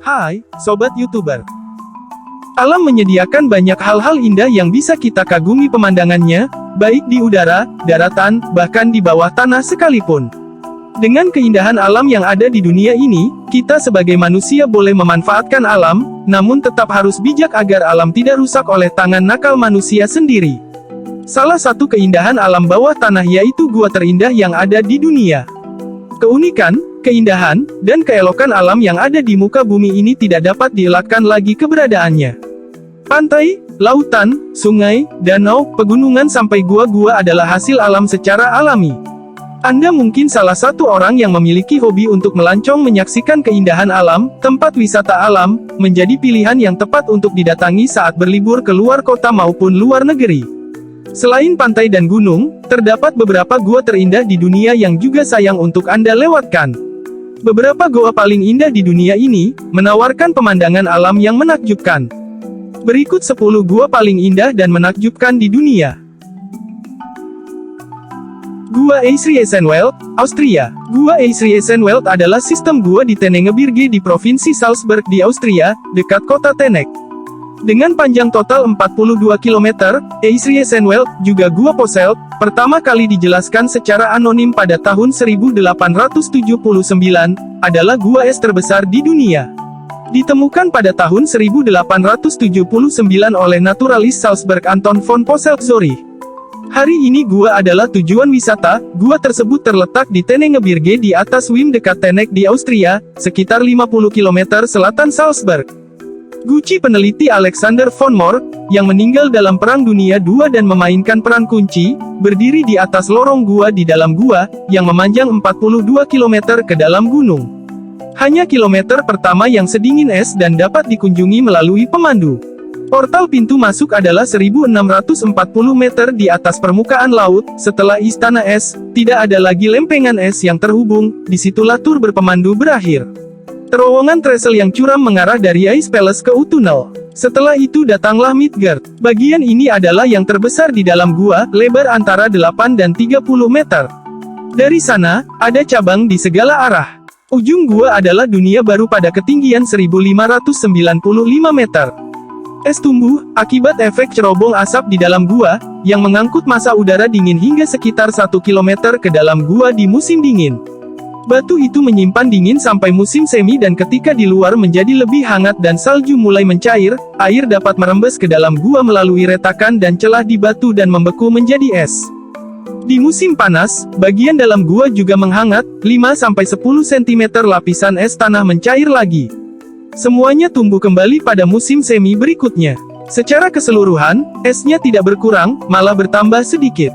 Hai, Sobat YouTuber. Alam menyediakan banyak hal-hal indah yang bisa kita kagumi pemandangannya, baik di udara, daratan, bahkan di bawah tanah sekalipun. Dengan keindahan alam yang ada di dunia ini, kita sebagai manusia boleh memanfaatkan alam, namun tetap harus bijak agar alam tidak rusak oleh tangan nakal manusia sendiri. Salah satu keindahan alam bawah tanah yaitu gua terindah yang ada di dunia. Keunikan, keindahan, dan keelokan alam yang ada di muka bumi ini tidak dapat dielakkan lagi keberadaannya. Pantai, lautan, sungai, danau, pegunungan sampai gua-gua adalah hasil alam secara alami. Anda mungkin salah satu orang yang memiliki hobi untuk melancong menyaksikan keindahan alam, tempat wisata alam, menjadi pilihan yang tepat untuk didatangi saat berlibur ke luar kota maupun luar negeri. Selain pantai dan gunung, terdapat beberapa gua terindah di dunia yang juga sayang untuk Anda lewatkan. Beberapa gua paling indah di dunia ini, menawarkan pemandangan alam yang menakjubkan. Berikut 10 gua paling indah dan menakjubkan di dunia. Gua Eichsriessenwald, Austria. Gua Eichsriessenwald adalah sistem gua di Tenegebirge di Provinsi Salzburg di Austria, dekat kota Tenek. Dengan panjang total 42 km, Eichsriessenwald, juga Gua Posselt, pertama kali dijelaskan secara anonim pada tahun 1879, adalah gua es terbesar di dunia. Ditemukan pada tahun 1879 oleh naturalis Salzburg Anton von Posselt-Zorich. Hari ini gua adalah tujuan wisata. Gua tersebut terletak di Tenegebirge di atas Wim dekat Tenek di Austria, sekitar 50 km selatan Salzburg. Guci peneliti Alexander von Mohr, yang meninggal dalam Perang Dunia II dan memainkan peran kunci, berdiri di atas lorong gua di dalam gua, yang memanjang 42 km ke dalam gunung. Hanya kilometer pertama yang sedingin es dan dapat dikunjungi melalui pemandu. Portal pintu masuk adalah 1640 meter di atas permukaan laut. Setelah istana es, tidak ada lagi lempengan es yang terhubung, disitulah tur berpemandu berakhir. Terowongan tresel yang curam mengarah dari Ice Palace ke U-Tunnel. Setelah itu datanglah Midgard. Bagian ini adalah yang terbesar di dalam gua, lebar antara 8 dan 30 meter. Dari sana, ada cabang di segala arah. Ujung gua adalah dunia baru pada ketinggian 1595 meter. Es tumbuh, akibat efek cerobong asap di dalam gua, yang mengangkut massa udara dingin hingga sekitar 1 km ke dalam gua di musim dingin. Batu itu menyimpan dingin sampai musim semi dan ketika di luar menjadi lebih hangat dan salju mulai mencair, air dapat merembes ke dalam gua melalui retakan dan celah di batu dan membeku menjadi es. Di musim panas, bagian dalam gua juga menghangat, 5-10 cm lapisan es tanah mencair lagi. Semuanya tumbuh kembali pada musim semi berikutnya. Secara keseluruhan, esnya tidak berkurang, malah bertambah sedikit.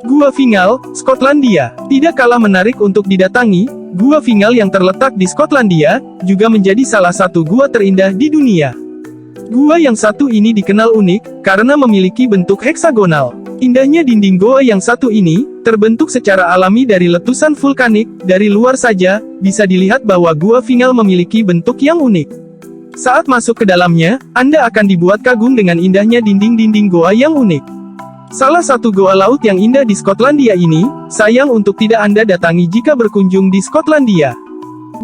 Gua Fingal, Skotlandia. Tidak kalah menarik untuk didatangi, Gua Fingal yang terletak di Skotlandia, juga menjadi salah satu gua terindah di dunia. Gua yang satu ini dikenal unik, karena memiliki bentuk heksagonal. Indahnya dinding goa yang satu ini, terbentuk secara alami dari letusan vulkanik. Dari luar saja, bisa dilihat bahwa Gua Fingal memiliki bentuk yang unik. Saat masuk ke dalamnya, Anda akan dibuat kagum dengan indahnya dinding-dinding goa yang unik. Salah satu goa laut yang indah di Skotlandia ini, sayang untuk tidak Anda datangi jika berkunjung di Skotlandia.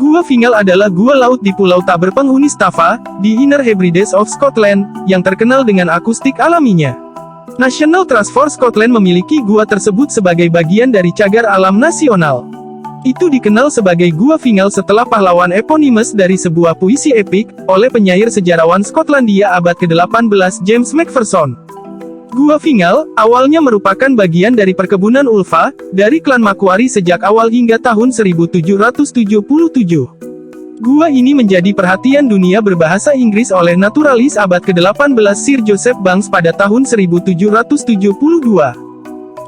Gua Fingal adalah gua laut di pulau tak berpenghuni Staffa, di Inner Hebrides of Scotland, yang terkenal dengan akustik alaminya. National Trust for Scotland memiliki gua tersebut sebagai bagian dari cagar alam nasional. Itu dikenal sebagai Gua Fingal setelah pahlawan Eponymus dari sebuah puisi epik, oleh penyair sejarawan Skotlandia abad ke-18 James Macpherson. Gua Fingal, awalnya merupakan bagian dari perkebunan Ulfa, dari klan Macquarie sejak awal hingga tahun 1777. Gua ini menjadi perhatian dunia berbahasa Inggris oleh naturalis abad ke-18 Sir Joseph Banks pada tahun 1772.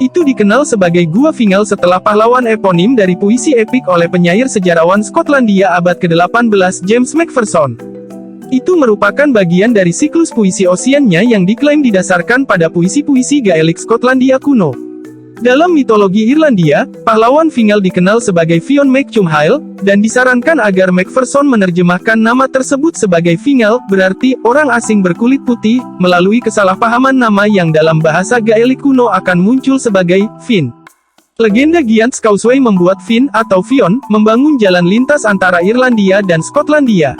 Itu dikenal sebagai Gua Fingal setelah pahlawan eponim dari puisi epik oleh penyair sejarawan Skotlandia abad ke-18 James Macpherson. Itu merupakan bagian dari siklus puisi Oceania yang diklaim didasarkan pada puisi-puisi Gaelic Skotlandia kuno. Dalam mitologi Irlandia, pahlawan Fingal dikenal sebagai Fionn Mac Cumhail, dan disarankan agar Macpherson menerjemahkan nama tersebut sebagai Fingal, berarti orang asing berkulit putih, melalui kesalahpahaman nama yang dalam bahasa Gaelic kuno akan muncul sebagai Finn. Legenda Giant's Causeway membuat Finn atau Fionn membangun jalan lintas antara Irlandia dan Skotlandia.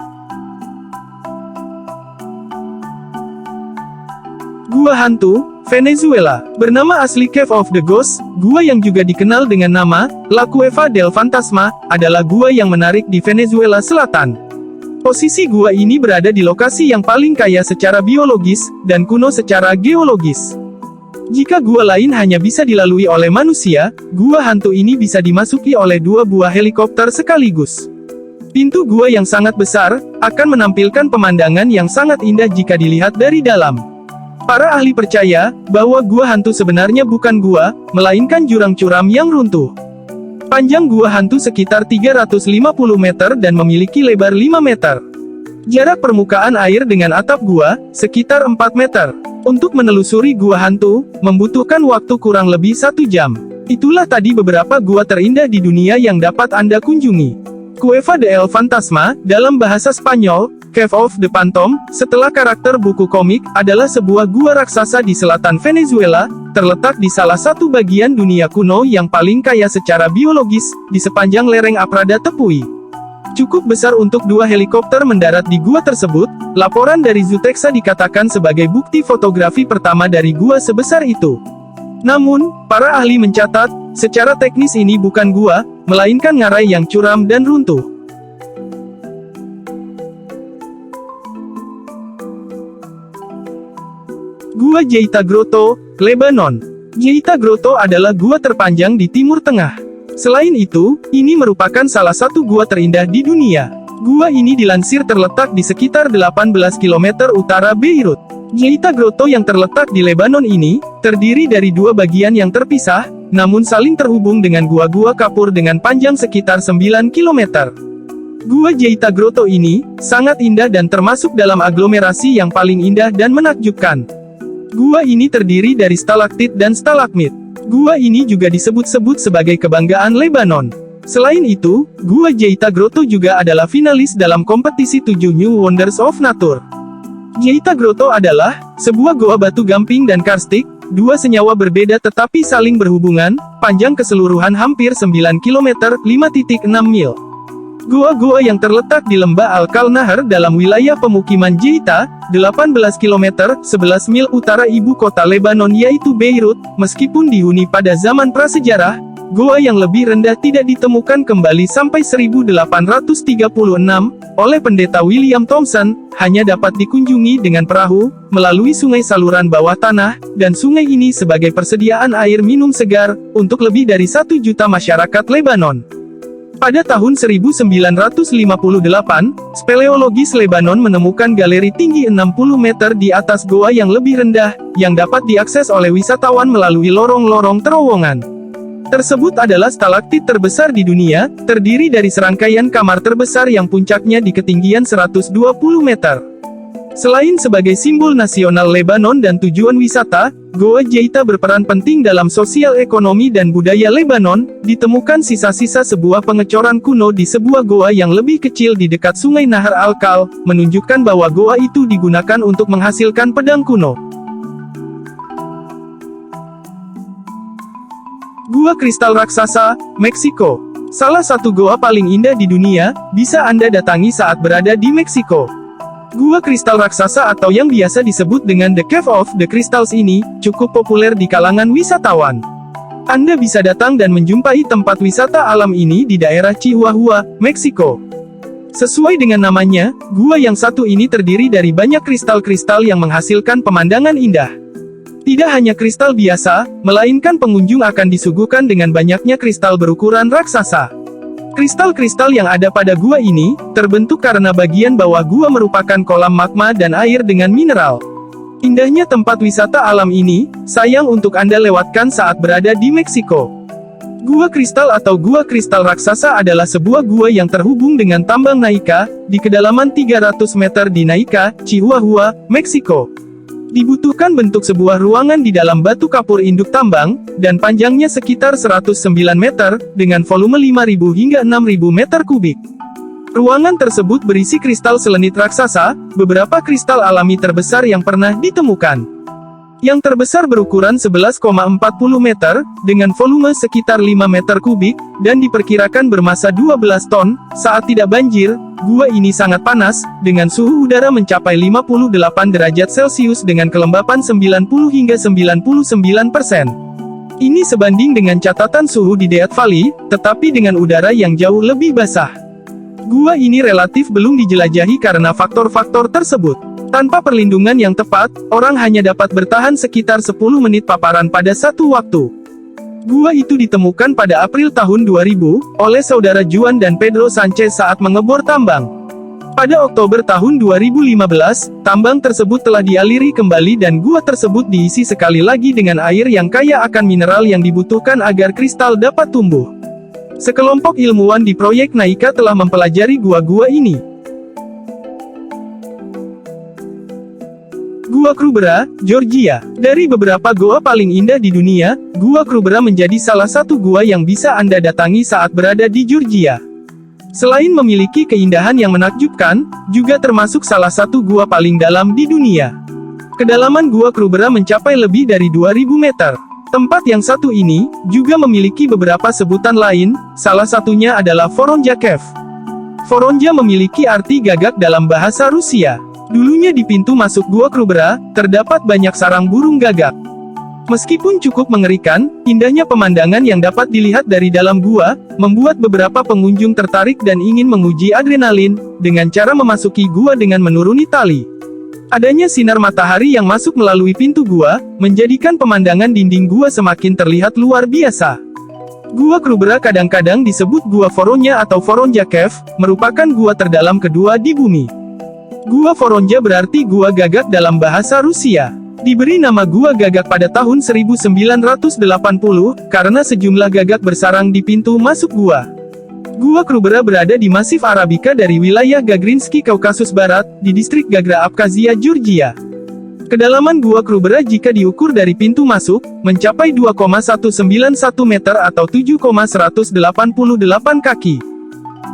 Gua Hantu, Venezuela. Bernama asli Cave of the Ghosts, gua yang juga dikenal dengan nama La Cueva del Fantasma, adalah gua yang menarik di Venezuela Selatan. Posisi gua ini berada di lokasi yang paling kaya secara biologis, dan kuno secara geologis. Jika gua lain hanya bisa dilalui oleh manusia, gua hantu ini bisa dimasuki oleh 2 buah helikopter sekaligus. Pintu gua yang sangat besar, akan menampilkan pemandangan yang sangat indah jika dilihat dari dalam. Para ahli percaya, bahwa gua hantu sebenarnya bukan gua, melainkan jurang curam yang runtuh. Panjang gua hantu sekitar 350 meter dan memiliki lebar 5 meter. Jarak permukaan air dengan atap gua, sekitar 4 meter. Untuk menelusuri gua hantu, membutuhkan waktu kurang lebih 1 jam. Itulah tadi beberapa gua terindah di dunia yang dapat Anda kunjungi. Cueva del Fantasma, dalam bahasa Spanyol, Cave of the Phantom, setelah karakter buku komik, adalah sebuah gua raksasa di selatan Venezuela, terletak di salah satu bagian dunia kuno yang paling kaya secara biologis, di sepanjang lereng Aprada Tepui. Cukup besar untuk 2 helikopter mendarat di gua tersebut. Laporan dari Zutexa dikatakan sebagai bukti fotografi pertama dari gua sebesar itu. Namun, para ahli mencatat, secara teknis ini bukan gua, melainkan ngarai yang curam dan runtuh. Gua Jeita Grotto, Lebanon. Jeita Grotto adalah gua terpanjang di Timur Tengah. Selain itu, ini merupakan salah satu gua terindah di dunia. Gua ini dilansir terletak di sekitar 18 km utara Beirut. Jeita Grotto yang terletak di Lebanon ini, terdiri dari 2 bagian yang terpisah, namun saling terhubung dengan gua-gua kapur dengan panjang sekitar 9 km. Gua Jeita Grotto ini, sangat indah dan termasuk dalam aglomerasi yang paling indah dan menakjubkan. Gua ini terdiri dari stalaktit dan stalagmit. Gua ini juga disebut-sebut sebagai kebanggaan Lebanon. Selain itu, Gua Jeita Grotto juga adalah finalis dalam kompetisi 7 New Wonders of Nature. Jeita Grotto adalah sebuah goa batu gamping dan karstik, 2 senyawa berbeda tetapi saling berhubungan, panjang keseluruhan hampir 9 km, 5,6 mil. Goa-goa yang terletak di lembah Al-Kalnahar dalam wilayah pemukiman Jeita, 18 km, 11 mil utara ibu kota Lebanon yaitu Beirut. Meskipun dihuni pada zaman prasejarah, goa yang lebih rendah tidak ditemukan kembali sampai 1836, oleh pendeta William Thompson, hanya dapat dikunjungi dengan perahu, melalui sungai saluran bawah tanah, dan sungai ini sebagai persediaan air minum segar, untuk lebih dari 1 juta masyarakat Lebanon. Pada tahun 1958, speleologis Lebanon menemukan galeri tinggi 60 meter di atas goa yang lebih rendah, yang dapat diakses oleh wisatawan melalui lorong-lorong terowongan. Tersebut adalah stalaktit terbesar di dunia, terdiri dari serangkaian kamar terbesar yang puncaknya di ketinggian 120 meter. Selain sebagai simbol nasional Lebanon dan tujuan wisata, Goa Jeita berperan penting dalam sosial ekonomi dan budaya Lebanon. Ditemukan sisa-sisa sebuah pengecoran kuno di sebuah goa yang lebih kecil di dekat sungai Nahar Al-Kal, menunjukkan bahwa goa itu digunakan untuk menghasilkan pedang kuno. Gua Kristal Raksasa, Meksiko. Salah satu goa paling indah di dunia, bisa Anda datangi saat berada di Meksiko. Gua Kristal Raksasa atau yang biasa disebut dengan The Cave of the Crystals ini, cukup populer di kalangan wisatawan. Anda bisa datang dan menjumpai tempat wisata alam ini di daerah Chihuahua, Meksiko. Sesuai dengan namanya, gua yang satu ini terdiri dari banyak kristal-kristal yang menghasilkan pemandangan indah. Tidak hanya kristal biasa, melainkan pengunjung akan disuguhkan dengan banyaknya kristal berukuran raksasa. Kristal-kristal yang ada pada gua ini, terbentuk karena bagian bawah gua merupakan kolam magma dan air dengan mineral. Indahnya tempat wisata alam ini, sayang untuk Anda lewatkan saat berada di Meksiko. Gua Kristal atau Gua Kristal Raksasa adalah sebuah gua yang terhubung dengan tambang Naica, di kedalaman 300 meter di Naica, Chihuahua, Meksiko. Dibutuhkan bentuk sebuah ruangan di dalam batu kapur induk tambang, dan panjangnya sekitar 109 meter, dengan volume 5.000 hingga 6.000 meter kubik. Ruangan tersebut berisi kristal selenit raksasa, beberapa kristal alami terbesar yang pernah ditemukan. Yang terbesar berukuran 11,40 meter, dengan volume sekitar 5 meter kubik, dan diperkirakan bermasa 12 ton. Saat tidak banjir, gua ini sangat panas, dengan suhu udara mencapai 58 derajat Celcius dengan kelembapan 90 hingga 99%. Ini sebanding dengan catatan suhu di Death Valley, tetapi dengan udara yang jauh lebih basah. Gua ini relatif belum dijelajahi karena faktor-faktor tersebut. Tanpa perlindungan yang tepat, orang hanya dapat bertahan sekitar 10 menit paparan pada satu waktu. Gua itu ditemukan pada April tahun 2000, oleh saudara Juan dan Pedro Sanchez saat mengebor tambang. Pada Oktober tahun 2015, tambang tersebut telah dialiri kembali dan gua tersebut diisi sekali lagi dengan air yang kaya akan mineral yang dibutuhkan agar kristal dapat tumbuh. Sekelompok ilmuwan di proyek Naika telah mempelajari gua-gua ini. Gua Krubera, Georgia. Dari beberapa gua paling indah di dunia, Gua Krubera menjadi salah satu gua yang bisa Anda datangi saat berada di Georgia. Selain memiliki keindahan yang menakjubkan, juga termasuk salah satu gua paling dalam di dunia. Kedalaman Gua Krubera mencapai lebih dari 2000 meter. Tempat yang satu ini, juga memiliki beberapa sebutan lain, salah satunya adalah Voronja Cave. Voronja memiliki arti gagak dalam bahasa Rusia. Dulunya di pintu masuk Gua Krubera, terdapat banyak sarang burung gagak. Meskipun cukup mengerikan, indahnya pemandangan yang dapat dilihat dari dalam gua, membuat beberapa pengunjung tertarik dan ingin menguji adrenalin, dengan cara memasuki gua dengan menuruni tali. Adanya sinar matahari yang masuk melalui pintu gua, menjadikan pemandangan dinding gua semakin terlihat luar biasa. Gua Krubera kadang-kadang disebut Gua Voronja atau Voronja Cave, merupakan gua terdalam kedua di bumi. Gua Voronja berarti gua gagak dalam bahasa Rusia. Diberi nama gua gagak pada tahun 1980, karena sejumlah gagak bersarang di pintu masuk gua. Gua Krubera berada di Masif Arabica dari wilayah Gagrinsky Kaukasus Barat, di distrik Gagra Abkhazia, Georgia. Kedalaman Gua Krubera jika diukur dari pintu masuk, mencapai 2,191 meter atau 7,188 kaki.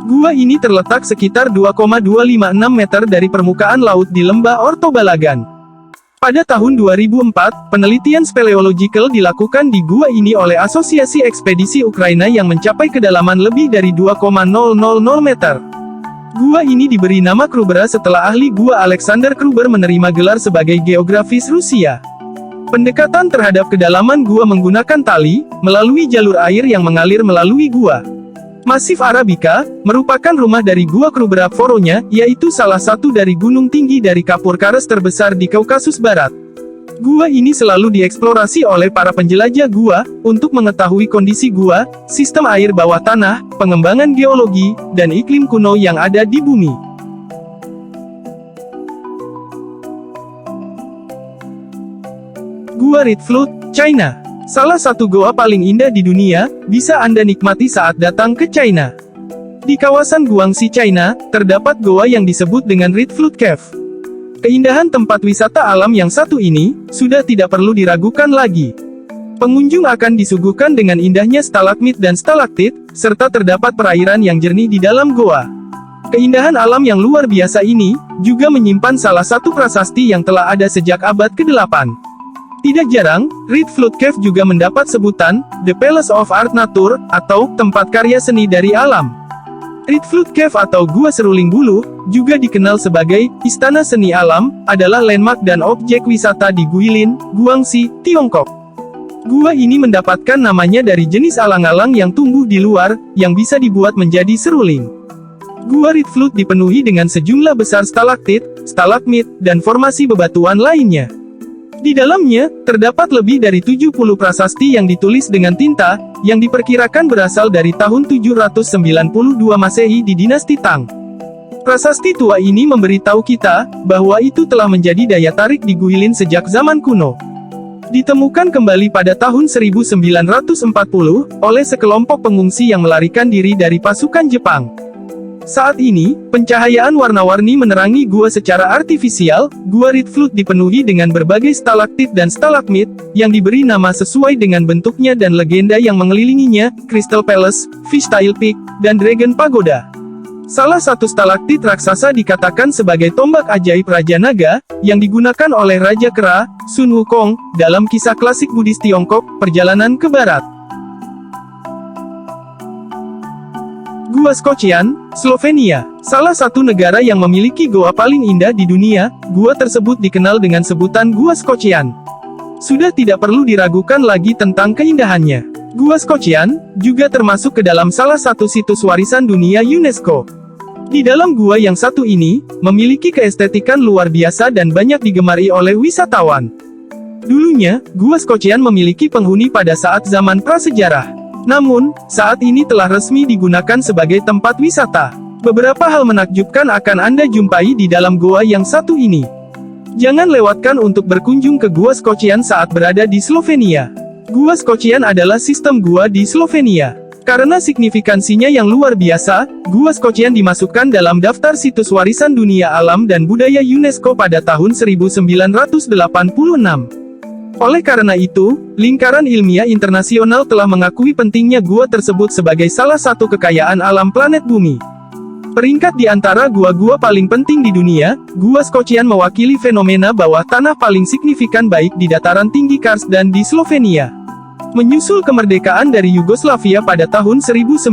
Gua ini terletak sekitar 2,256 meter dari permukaan laut di lembah Ortobalagan. Pada tahun 2004, penelitian speleological dilakukan di gua ini oleh Asosiasi Ekspedisi Ukraina yang mencapai kedalaman lebih dari 2,000 meter. Gua ini diberi nama Krubera setelah ahli gua Alexander Kruber menerima gelar sebagai geografis Rusia. Pendekatan terhadap kedalaman gua menggunakan tali, melalui jalur air yang mengalir melalui gua. Masif Arabica, merupakan rumah dari Gua Krubera Voronja, yaitu salah satu dari gunung tinggi dari Kapur Kares terbesar di Kaukasus Barat. Gua ini selalu dieksplorasi oleh para penjelajah gua, untuk mengetahui kondisi gua, sistem air bawah tanah, pengembangan geologi, dan iklim kuno yang ada di bumi. Gua Red Flood, China. Salah satu goa paling indah di dunia, bisa Anda nikmati saat datang ke China. Di kawasan Guangxi, China, terdapat goa yang disebut dengan Red Flood Cave. Keindahan tempat wisata alam yang satu ini, sudah tidak perlu diragukan lagi. Pengunjung akan disuguhkan dengan indahnya stalagmit dan stalaktit, serta terdapat perairan yang jernih di dalam goa. Keindahan alam yang luar biasa ini, juga menyimpan salah satu prasasti yang telah ada sejak abad ke-8. Tidak jarang, Red Flood Cave juga mendapat sebutan, The Palace of Art Nature, atau tempat karya seni dari alam. Red Flood Cave atau Gua Seruling Bulu, juga dikenal sebagai Istana Seni Alam, adalah landmark dan objek wisata di Guilin, Guangxi, Tiongkok. Gua ini mendapatkan namanya dari jenis alang-alang yang tumbuh di luar, yang bisa dibuat menjadi seruling. Gua Red Flood dipenuhi dengan sejumlah besar stalaktit, stalagmit, dan formasi bebatuan lainnya. Di dalamnya, terdapat lebih dari 70 prasasti yang ditulis dengan tinta, yang diperkirakan berasal dari tahun 792 Masehi di dinasti Tang. Prasasti tua ini memberitahu kita, bahwa itu telah menjadi daya tarik di Guilin sejak zaman kuno. Ditemukan kembali pada tahun 1940, oleh sekelompok pengungsi yang melarikan diri dari pasukan Jepang. Saat ini, pencahayaan warna-warni menerangi gua secara artifisial. Gua Red Flood dipenuhi dengan berbagai stalaktit dan stalagmit, yang diberi nama sesuai dengan bentuknya dan legenda yang mengelilinginya, Crystal Palace, Fishtail Peak, dan Dragon Pagoda. Salah satu stalaktit raksasa dikatakan sebagai tombak ajaib Raja Naga, yang digunakan oleh Raja Kera, Sun Wukong, dalam kisah klasik Buddhis Tiongkok, Perjalanan ke Barat. Gua Skocjan, Slovenia. Salah satu negara yang memiliki goa paling indah di dunia, gua tersebut dikenal dengan sebutan Gua Skocjan. Sudah tidak perlu diragukan lagi tentang keindahannya. Gua Skocjan juga termasuk ke dalam salah satu situs warisan dunia UNESCO. Di dalam gua yang satu ini, memiliki keestetikan luar biasa dan banyak digemari oleh wisatawan. Dulunya, Gua Skocjan memiliki penghuni pada saat zaman prasejarah. Namun, saat ini telah resmi digunakan sebagai tempat wisata. Beberapa hal menakjubkan akan Anda jumpai di dalam gua yang satu ini. Jangan lewatkan untuk berkunjung ke Gua Skocjan saat berada di Slovenia. Gua Skocjan adalah sistem gua di Slovenia. Karena signifikansinya yang luar biasa, Gua Skocjan dimasukkan dalam daftar situs warisan dunia alam dan budaya UNESCO pada tahun 1986. Oleh karena itu, lingkaran ilmiah internasional telah mengakui pentingnya gua tersebut sebagai salah satu kekayaan alam planet bumi. Peringkat di antara gua-gua paling penting di dunia, Gua Skocjan mewakili fenomena bawah tanah paling signifikan baik di dataran tinggi Kars dan di Slovenia. Menyusul kemerdekaan dari Yugoslavia pada tahun 1991,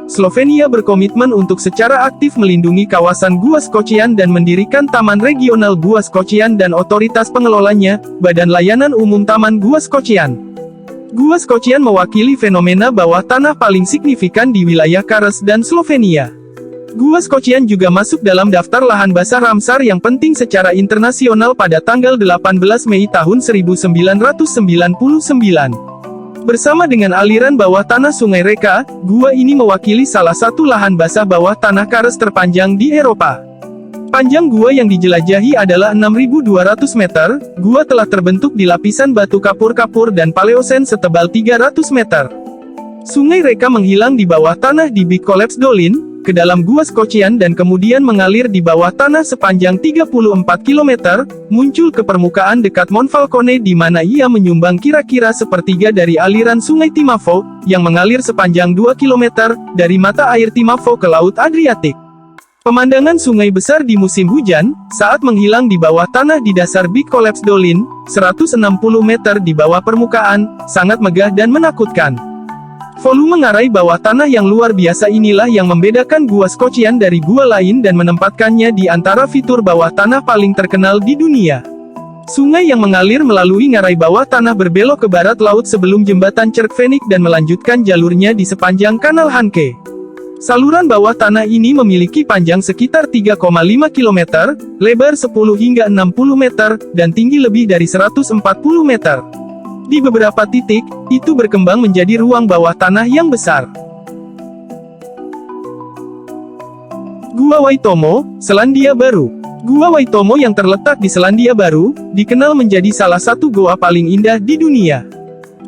Slovenia berkomitmen untuk secara aktif melindungi kawasan Gua Skocjan dan mendirikan Taman Regional Gua Skocjan dan otoritas pengelolanya, Badan Layanan Umum Taman Gua Skocjan. Gua Skocjan mewakili fenomena bawah tanah paling signifikan di wilayah Kars dan Slovenia. Gua Skocjan juga masuk dalam daftar lahan basah Ramsar yang penting secara internasional pada tanggal 18 Mei tahun 1999. Bersama dengan aliran bawah tanah Sungai Reka, gua ini mewakili salah satu lahan basah bawah tanah Kars terpanjang di Eropa. Panjang gua yang dijelajahi adalah 6.200 meter, gua telah terbentuk di lapisan batu kapur-kapur dan paleosen setebal 300 meter. Sungai Reka menghilang di bawah tanah di Big Collapse Dolin, ke dalam Gua Skocjan dan kemudian mengalir di bawah tanah sepanjang 34 km, muncul ke permukaan dekat Monfalcone di mana ia menyumbang kira-kira sepertiga dari aliran Sungai Timavo, yang mengalir sepanjang 2 km, dari mata air Timavo ke Laut Adriatik. Pemandangan sungai besar di musim hujan, saat menghilang di bawah tanah di dasar Big Collapse Dolin, 160 meter di bawah permukaan, sangat megah dan menakutkan. Volume ngarai bawah tanah yang luar biasa inilah yang membedakan Gua Skocjan dari gua lain dan menempatkannya di antara fitur bawah tanah paling terkenal di dunia. Sungai yang mengalir melalui ngarai bawah tanah berbelok ke barat laut sebelum jembatan Cerkvenik dan melanjutkan jalurnya di sepanjang Kanal Hanke. Saluran bawah tanah ini memiliki panjang sekitar 3,5 km, lebar 10 hingga 60 meter, dan tinggi lebih dari 140 meter. Di beberapa titik, itu berkembang menjadi ruang bawah tanah yang besar. Gua Waitomo, Selandia Baru. Gua Waitomo yang terletak di Selandia Baru, dikenal menjadi salah satu gua paling indah di dunia.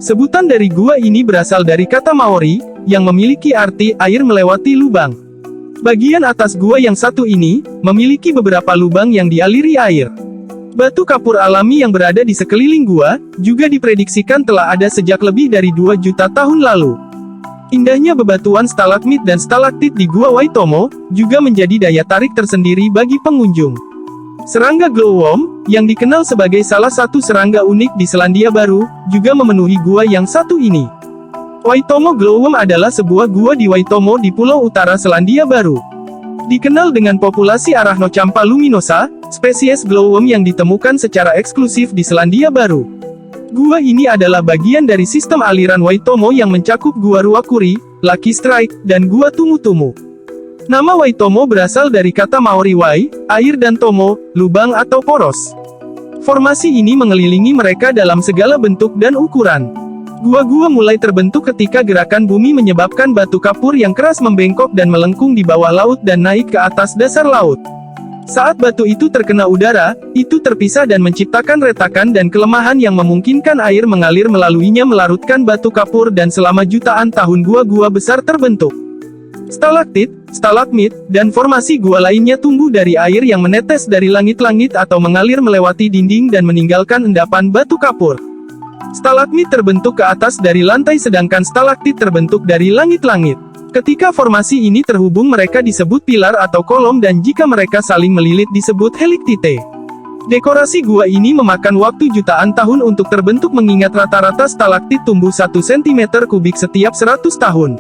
Sebutan dari gua ini berasal dari kata Maori, yang memiliki arti air melewati lubang. Bagian atas gua yang satu ini, memiliki beberapa lubang yang dialiri air. Batu kapur alami yang berada di sekeliling gua, juga diprediksikan telah ada sejak lebih dari 2 juta tahun lalu. Indahnya bebatuan stalagmit dan stalaktit di Gua Waitomo, juga menjadi daya tarik tersendiri bagi pengunjung. Serangga glowworm, yang dikenal sebagai salah satu serangga unik di Selandia Baru, juga memenuhi gua yang satu ini. Waitomo glowworm adalah sebuah gua di Waitomo di Pulau Utara Selandia Baru. Dikenal dengan populasi Arachnochampa luminosa, spesies glowworm yang ditemukan secara eksklusif di Selandia Baru. Gua ini adalah bagian dari sistem aliran Waitomo yang mencakup Gua Ruakuri, Lucky Strike, dan Gua Tumu-Tumu. Nama Waitomo berasal dari kata Maori wai, air dan tomo, lubang atau poros. Formasi ini mengelilingi mereka dalam segala bentuk dan ukuran. Gua-gua mulai terbentuk ketika gerakan bumi menyebabkan batu kapur yang keras membengkok dan melengkung di bawah laut dan naik ke atas dasar laut. Saat batu itu terkena udara, itu terpisah dan menciptakan retakan dan kelemahan yang memungkinkan air mengalir melaluinya melarutkan batu kapur dan selama jutaan tahun gua-gua besar terbentuk. Stalaktit, stalagmit, dan formasi gua lainnya tumbuh dari air yang menetes dari langit-langit atau mengalir melewati dinding dan meninggalkan endapan batu kapur. Stalagmit terbentuk ke atas dari lantai sedangkan stalaktit terbentuk dari langit-langit. Ketika formasi ini terhubung mereka disebut pilar atau kolom dan jika mereka saling melilit disebut heliktite. Dekorasi gua ini memakan waktu jutaan tahun untuk terbentuk mengingat rata-rata stalaktit tumbuh 1 cm kubik setiap 100 tahun.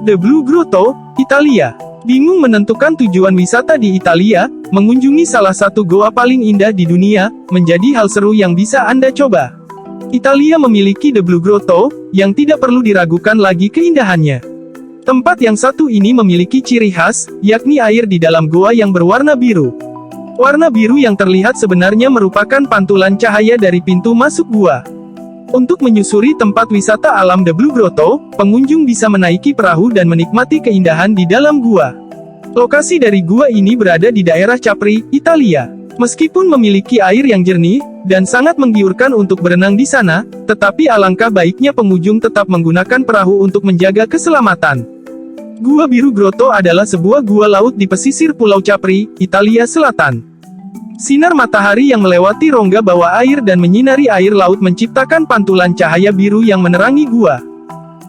The Blue Grotto, Italia. Bingung menentukan tujuan wisata di Italia? Mengunjungi salah satu goa paling indah di dunia, menjadi hal seru yang bisa Anda coba. Italia memiliki The Blue Grotto, yang tidak perlu diragukan lagi keindahannya. Tempat yang satu ini memiliki ciri khas, yakni air di dalam goa yang berwarna biru. Warna biru yang terlihat sebenarnya merupakan pantulan cahaya dari pintu masuk gua. Untuk menyusuri tempat wisata alam The Blue Grotto, pengunjung bisa menaiki perahu dan menikmati keindahan di dalam gua. Lokasi dari gua ini berada di daerah Capri, Italia. Meskipun memiliki air yang jernih, dan sangat menggiurkan untuk berenang di sana, tetapi alangkah baiknya pengunjung tetap menggunakan perahu untuk menjaga keselamatan. Gua Biru Grotto adalah sebuah gua laut di pesisir Pulau Capri, Italia Selatan. Sinar matahari yang melewati rongga bawah air dan menyinari air laut menciptakan pantulan cahaya biru yang menerangi gua.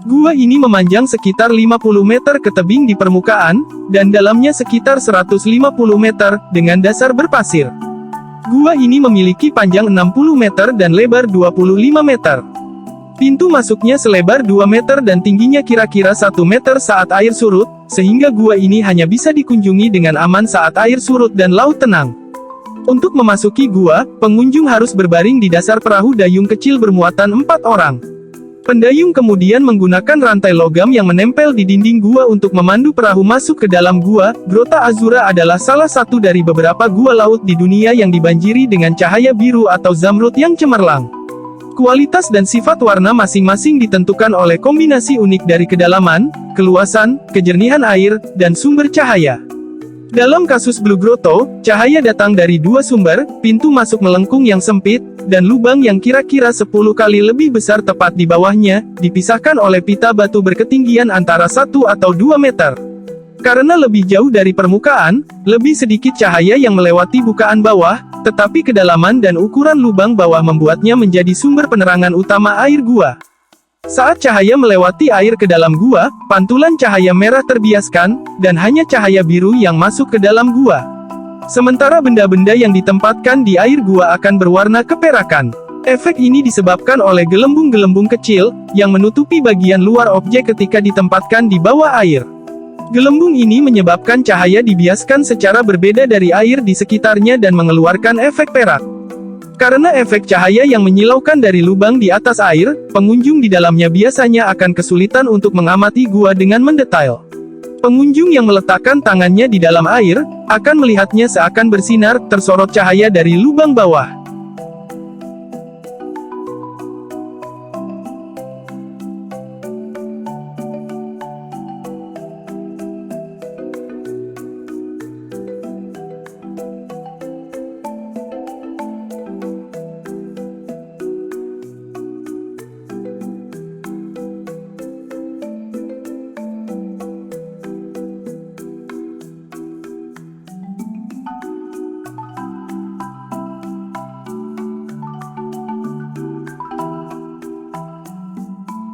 Gua ini memanjang sekitar 50 meter ke tebing di permukaan, dan dalamnya sekitar 150 meter, dengan dasar berpasir. Gua ini memiliki panjang 60 meter dan lebar 25 meter. Pintu masuknya selebar 2 meter dan tingginya kira-kira 1 meter saat air surut, sehingga gua ini hanya bisa dikunjungi dengan aman saat air surut dan laut tenang. Untuk memasuki gua, pengunjung harus berbaring di dasar perahu dayung kecil bermuatan 4 orang. Pendayung kemudian menggunakan rantai logam yang menempel di dinding gua untuk memandu perahu masuk ke dalam gua. Grota Azzurra adalah salah satu dari beberapa gua laut di dunia yang dibanjiri dengan cahaya biru atau zamrud yang cemerlang. Kualitas dan sifat warna masing-masing ditentukan oleh kombinasi unik dari kedalaman, keluasan, kejernihan air, dan sumber cahaya. Dalam kasus Blue Grotto, cahaya datang dari 2 sumber, pintu masuk melengkung yang sempit, dan lubang yang kira-kira 10 kali lebih besar tepat di bawahnya, dipisahkan oleh pita batu berketinggian antara 1 atau 2 meter. Karena lebih jauh dari permukaan, lebih sedikit cahaya yang melewati bukaan bawah, tetapi kedalaman dan ukuran lubang bawah membuatnya menjadi sumber penerangan utama air gua. Saat cahaya melewati air ke dalam gua, pantulan cahaya merah terbiaskan, dan hanya cahaya biru yang masuk ke dalam gua. Sementara benda-benda yang ditempatkan di air gua akan berwarna keperakan. Efek ini disebabkan oleh gelembung-gelembung kecil, yang menutupi bagian luar objek ketika ditempatkan di bawah air. Gelembung ini menyebabkan cahaya dibiaskan secara berbeda dari air di sekitarnya dan mengeluarkan efek perak. Karena efek cahaya yang menyilaukan dari lubang di atas air, pengunjung di dalamnya biasanya akan kesulitan untuk mengamati gua dengan mendetail. Pengunjung yang meletakkan tangannya di dalam air, akan melihatnya seakan bersinar, tersorot cahaya dari lubang bawah.